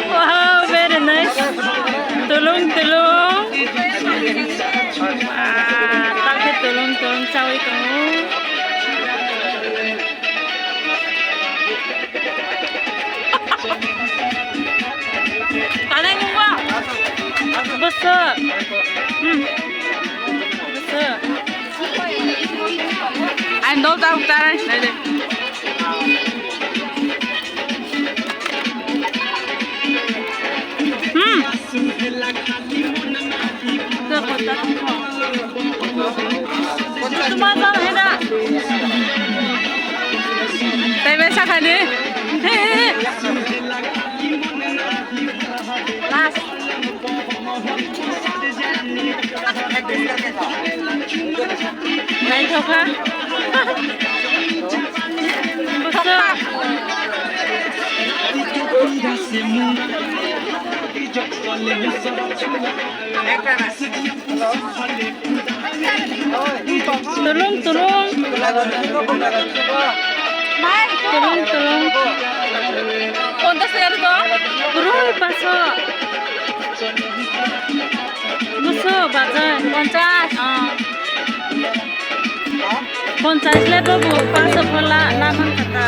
Wow, very nice. Tulung. Tapi tulung cawe kamu. Tanah gua. Besar. Besar. Ando tahu tarik. Tumasan hena. Tebe sakane. Last. Naik thoka. Tulung. Tulung. Kontes ya to? Turun paso. Muso bazar 50 level bu paso pala naman kata.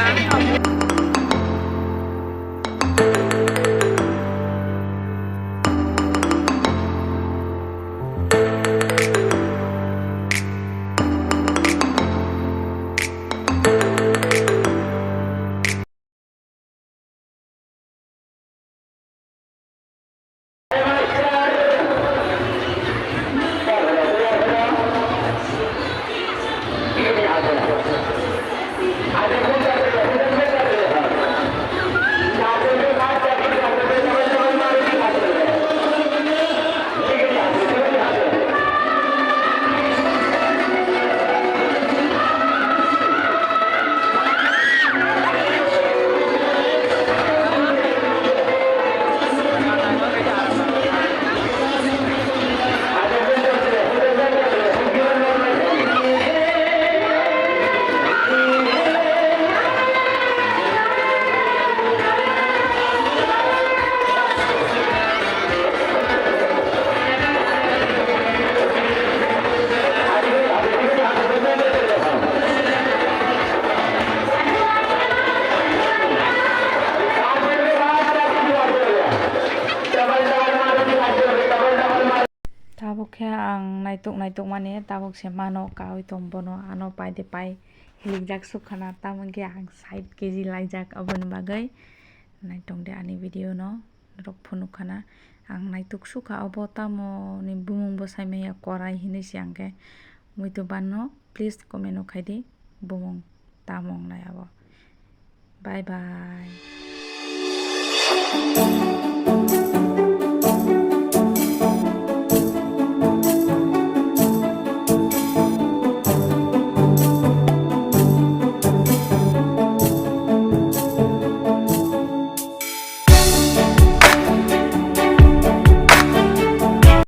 ang naituk mani tabok se mano kawi tombono ano pai de pai hilijak sukhana tamon ke ang side kg laijak abon bagai naitong de ani video no rok phunu khana ang naituk sukha abo tamo ni bumung bo saimaya korai hini siangke muitu banno please comment no khaidi bumung tamong nai abo bye bye.